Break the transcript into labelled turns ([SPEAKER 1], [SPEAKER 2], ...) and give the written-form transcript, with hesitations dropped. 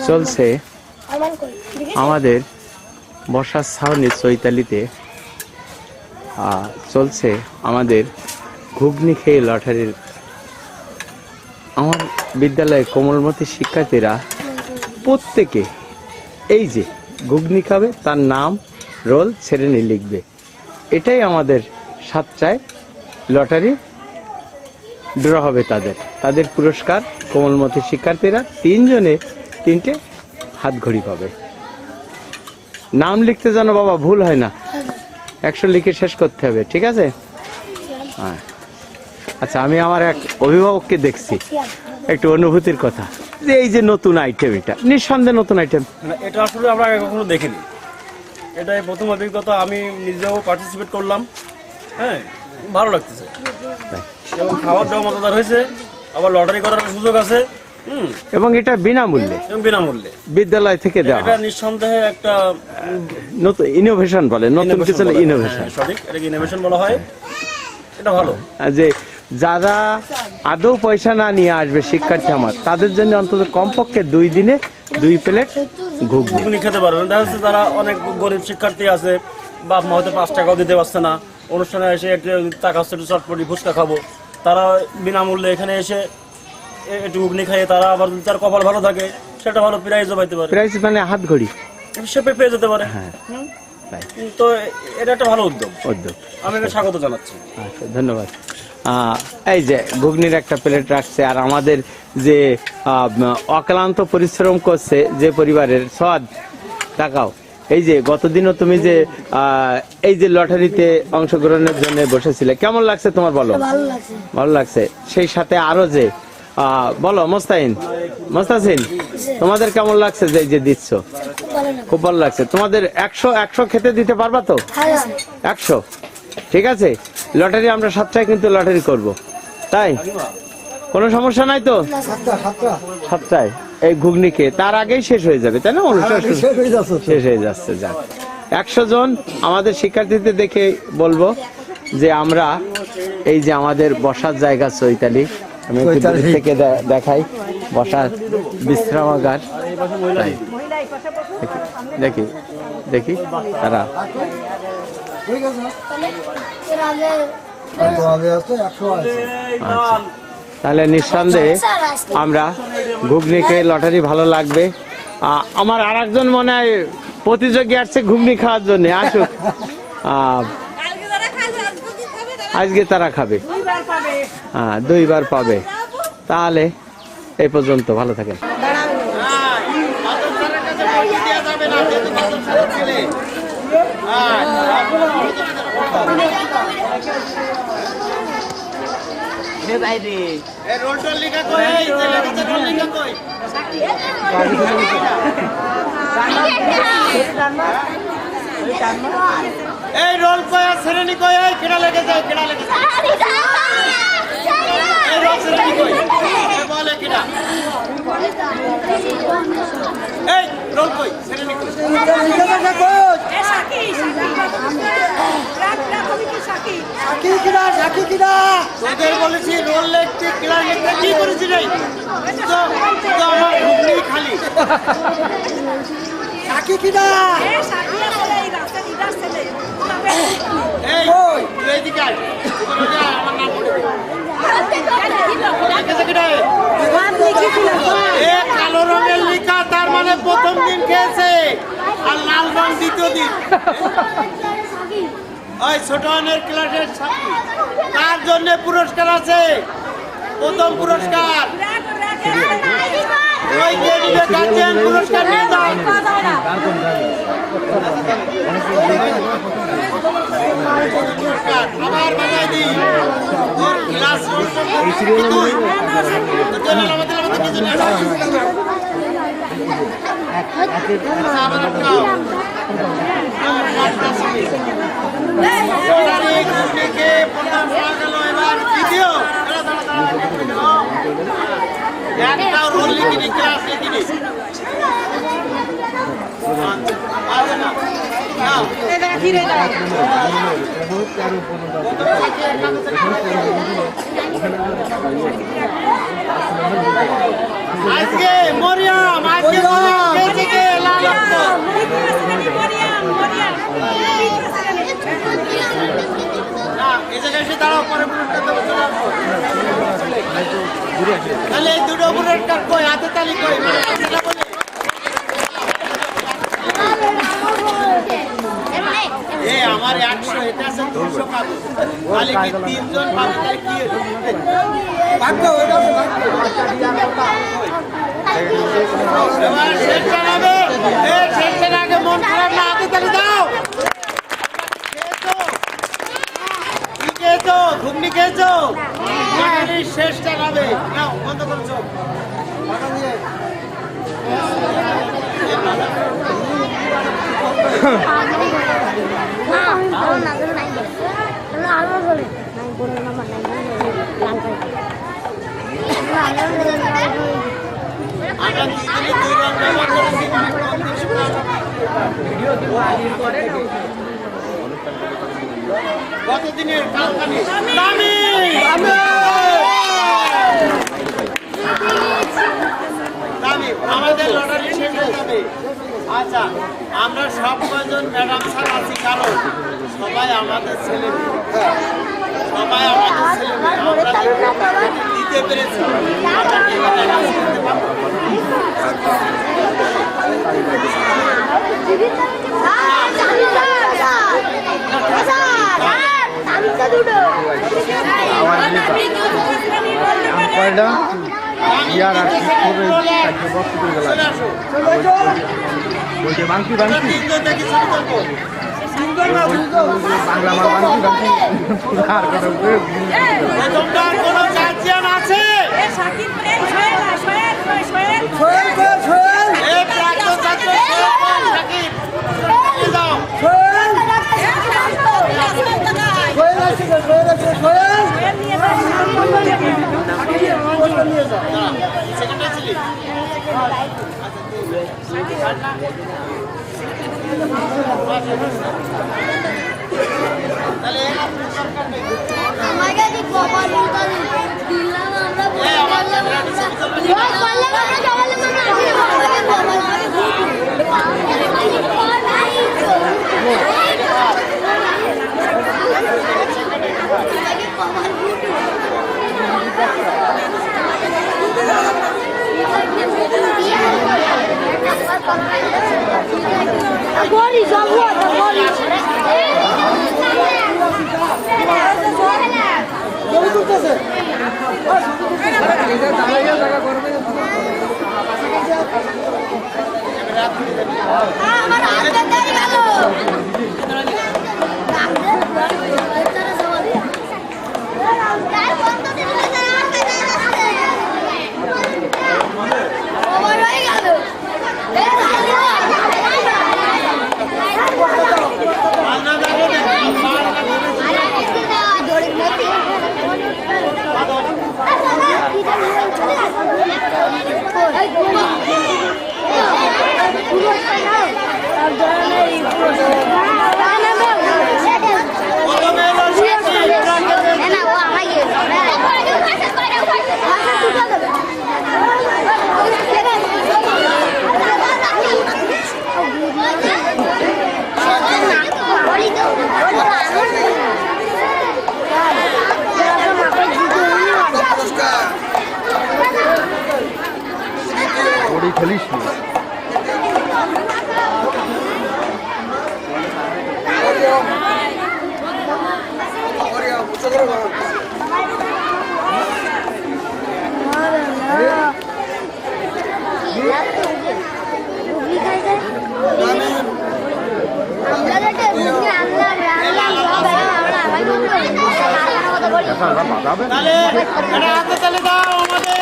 [SPEAKER 1] চলছে আমাদের বর্ষার ছাউনি চৈতালিতে চলছে আমাদের ঘুগনি খেয়ে লটারির। আমার বিদ্যালয়ে কোমলমতি শিক্ষার্থীরা প্রত্যেকে এই যে ঘুগনি খাবে, তার নাম রোল শ্রেণী লিখবে। এটাই আমাদের সাতটায় লটারি ড্র হবে। তাদের পুরস্কার কোমলমতি শিক্ষার্থীরা 3 জনে 3টে হাত ঘড়ি পাবে। নাম লিখতে যেন বাবা ভুল হয় না, 100 লিখে শেষ করতে হবে, ঠিক আছে? হ্যাঁ, আচ্ছা, আমি আমার এক অভিভাবককে দেখছি, একটু অনুভূতির কথা, যে এই যে নতুন আইটেম, এটা নিঃসন্দেহে নতুন আইটেম।
[SPEAKER 2] এটা আসলে আমরা কখনো দেখিনি, এটাই প্রথম অভিজ্ঞতা। আমি নিজেও পার্টিসিপেট করলাম। হ্যাঁ, ভালো লাগতেছে এবং খাবার দাওয়া মজাদার হয়েছে, আবার লটারি করার সুযোগ আছে।
[SPEAKER 1] এবং এটা বিনামূল্যে বিদ্যালয় থেকে দেওয়া।
[SPEAKER 2] এটা নিঃসন্দেহে একটা
[SPEAKER 1] নতুন ইনোভেশন বলে, নতুন কিছু ইনোভেশন,
[SPEAKER 2] সঠিক, এটাকে ইনোভেশন বলা হয়। এটা ভালো
[SPEAKER 1] যে যারা আদৌ পয়সা না নিয়ে আসবে শিক্ষার্থী আমার, তাদের জন্য অন্তত কমপক্ষে 2 দিনে 2 প্লেট ঘুগনি
[SPEAKER 2] খেতে পারবেন। দেখা যাচ্ছে যারা অনেক গরিব শিক্ষার্থী আছে, বাপ মা হয়তো 5 টাকাও দিতে পারছে না, অনুষ্ঠানে এসে একটু টাকা একটু চটপটি ফুচকা খাবো, তারা বিনামূল্যে এখানে এসে একটু ঘুগনি খাইয়ে তারা আবার তার কপাল ভালো থাকে, সেটা ভালো প্রাইজও পাইতে পারে।
[SPEAKER 1] প্রাইজ মানে হাত ঘড়ি
[SPEAKER 2] সে পেয়ে যেতে পারে। হ্যাঁ, তো এটা একটা ভালো উদ্যোগ, আমি এটা স্বাগত জানাচ্ছি।
[SPEAKER 1] আচ্ছা, ধন্যবাদ। এই যে ঘুগনির একটা প্লেট রাখছে, আর আমাদের যে অক্লান্ত পরিশ্রম করছে যে পরিবারের সদ টাকাও, এই যে গতদিনও তুমি যে এই যে লটারিতে অংশগ্রহণের জন্য বসেছিলে, কেমন লাগছে তোমার? বলো। ভালো লাগছে। সেই সাথে আরো যে বলো মোস্তাসিন, তোমাদের কেমন লাগছে যে এই যে দিচ্ছ? খুব ভালো লাগছে। তোমাদের 100 খেতে দিতে পারবা তো? 100, ঠিক আছে। লটারি আমরা 7টায় কিন্তু লটারি করব, তাই কোনো সমস্যা নাই তো? 7টায় এই ঘুগনি খেয়ে তার আগেই শেষ হয়ে যাবে, তাই না? অনুষ্ঠান শেষ হয়ে যাচ্ছে। যাক, 100 জন আমাদের শিক্ষার্থীদের দেখে বলবো যে আমরা এই যে আমাদের বসার জায়গা চৈতালি, আমি থেকে দেখাই, বসার বিশ্রামাগার, দেখি তারা তাহলে নিঃসন্দেহে আমরা ঘুগনি খেয়ে লটারি ভালো লাগবে। আমার আর একজন মনে হয় প্রতিযোগী আসছে ঘুগনি খাওয়ার জন্য, আসুক। আজকে তারা খাবে, 2 বার পাবে। তাহলে এই পর্যন্ত, ভালো থাকেন।
[SPEAKER 3] এই রোল কয়া শ্রেণী কয়া কেডা লেগে যায়, কেডা লেগে যায়, এই রোল শ্রেণী কই বলে কেডা, এই রোল কই শ্রেণী কই, এ সাকি সাকি কিডা তোদের বলেছি রোল লিখতে, কেডা লিখতে, কি করেছিস রে? তো আমার ঘুগনি খালি সাকি কিডা, এ সাকি আছে, এই রাস্তা দিদার ছেলে, এই কই তুই এদিকে আয়, আমার নাম বলে এ কালো রঙের লিখা, তার মানে প্রথম দিন খেয়েছে, আর লাল রং দ্বিতীয় দিন। ওই ছোট ক্লাসের তার জন্য পুরস্কার আছে, প্রথম পুরস্কার ওই গার্জিয়ান পুরস্কার নিয়ে যাও। আবার বানাই দিই ক্লাস একটা রোল লিখিনি, ক্লাস লিখিনি, আজকে মরিয়াম, আজকে
[SPEAKER 4] পরে পুরস্কার দেবো, চলে আসো। তাহলে এই দুটো পুরস্কার কই, হাতে তালি কই, মানে সেটা বলে। এ আমার 100, এটা আছে 200 পাবো। তাহলে কি 3 জন পাবো, তাহলে কি ভাগ্য, ওইটা হবে ভাগ্য। এবার শেষ জানাবে, শেষ জানার আগে মন খারাপ না, হাতে তালি দাও। কি খেয়েছো? ঘুগনি খেয়েছো? শেষ জানাবে, নাও বন্ধ করছো। আমরা দুই দিনে 2 রান ব্যবহার করেছি, কতদিনের কালকানি দামি দামি আমাদের লটারি শেষ হয়ে যাবে। আচ্ছা, আমরা সব কয়জন ম্যাডাম স্যার আছি, কারণ সবাই আমাদের ছেলে মেয়ে। সবাই আমাদের ছেলে মেয়ে, আমরা দিতে পেরেছি। আমরা কি ম্যাডাম করতে পারবো? চলে আসো। আমরা তিনজন দেখি শুরু করবো। প্রথমটার কোনো গার্জিয়ান আছে? এই প্রাক্তন ছাত্র সাকিব, নিয়ে যাও। সেকেন্ডে ছিলি? তাহলে
[SPEAKER 5] আমার কাছে কপাল মোটা দিলাম আমরা
[SPEAKER 4] এই আমার ক্যামেরা নিচে
[SPEAKER 5] বললাম আমরা জমালে মানে আসলে কপাল Agora jogou, agora. আমার হাতে ধরে গেল।
[SPEAKER 6] খেলিস নি
[SPEAKER 4] তাহলে এটা হাতে তালে দাও আমাদের